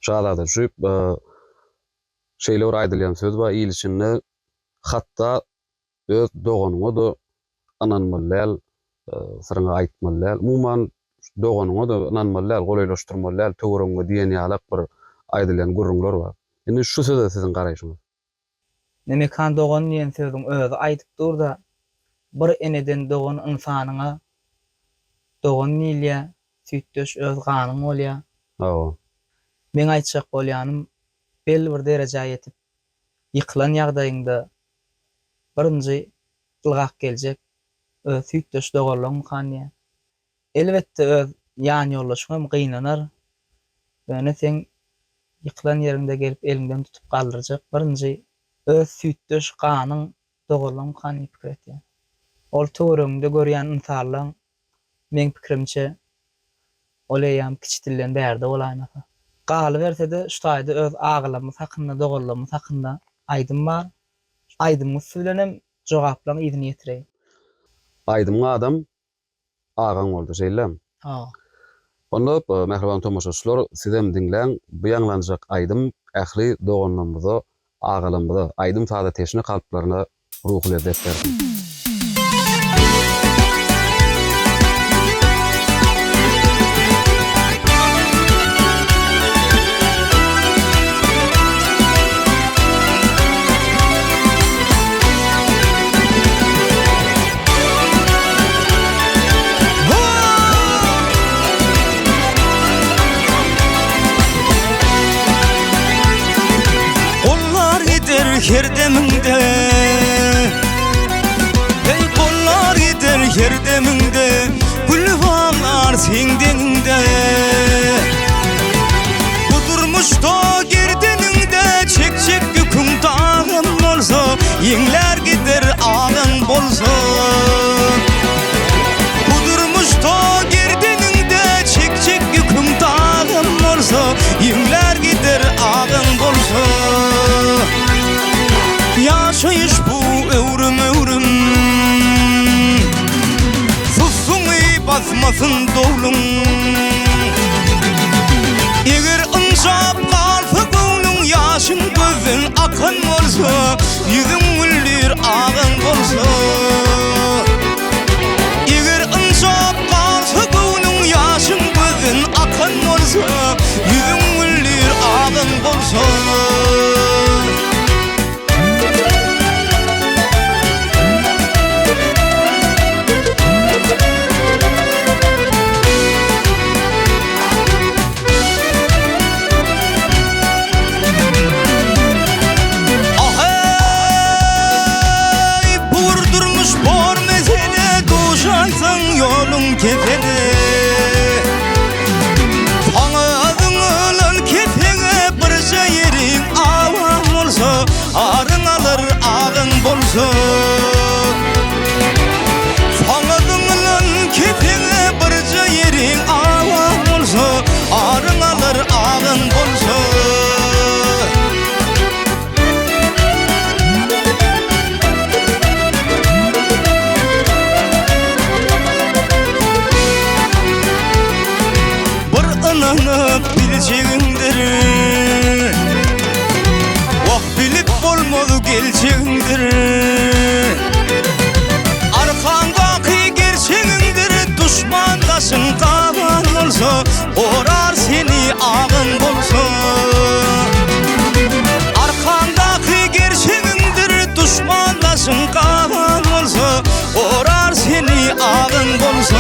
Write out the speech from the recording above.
şalada düşüp şeýleler aýdylýan söz bar ilişinde hatda öz doganuňa da ananmalyal, syryňa aýtmalyal, umuman doganuňa da ananmalyal, golaylaşdyrmalyal, töwereňe diýen ýalak bir aýdylýan gurrunlar bar. Indi şu söze siziň garaýşyňyz. Nemekan dogan diýen sözüň özü aýdyp durda bir eneden dogan insanyňa dogan nilýä süýtdeş öz ganyň bolýa. Hawa. Men aýtjak bolýanym belli bir derejäge ýetip ýykylan ýagdaýynda birinji ılgak geljek öz süýtdeş doganlaryň kanýa. Elbetde öz ýan ýoldaşyňam gynanyr. Bäne sen ýykylan ýerinde gelip elinden tutup galdyrjak birinji öz süýtdeş ganyň doganlaryň kanýa pikir etýär. Ol töwereňde görýän insanlaryň men pikirimçe oleýam kiçitilden bärde bolaýmasa. Galy bersede şu taýda öz agylymyz hakynda, doganlarymyz hakynda aýdym bar. Aýdymyz söylenem, jogaplaryň ýerine ýetireýin. Aýdym adam agaň boldy şeýlem. Ha. Onda mehriban tomoşaçylar sizem dinleň bu ýanglanjak aýdym ähli doganlarymyza, agylymyza, aýdym sada teşne kalplaryna ruhy lezzet berdi. Her deminde ey kollar gider her deminde gülvanlar sen deninde Kudurmuşda girdeninde çek çek yüküm dağın bolsa Yengler gider ağın bolsa Kudurmuşda girdeninde çek çek yüküm dağın bolsa Yengler gider ağın bolsa Yaşayış bu öwrüm Susuňy basmasın dowlum Eger ınşap galsa göwnüň ýaşyň gözün akan bolsa Ýüzüň güller ağın bolsa Eger ınşap galsa göwnüň ýaşyň gözün akan bolsa Ýüzüň güller ağın bolsa Kefene Ağadın ölen kefene Birce yerin avam olsa Arın alır ağın bolsa Ağadın ölen kefene Birce yerin avam olsa Arın alır ağın bolsa Bileceğindir Vah bilip bolmadı geleceğindir Arkandaki gerçeğindir Düşmandaşın kaban olsa Orar seni ağın bolsa Arkandaki gerçeğindir Düşmandaşın kaban olsa Orar seni ağın bolsa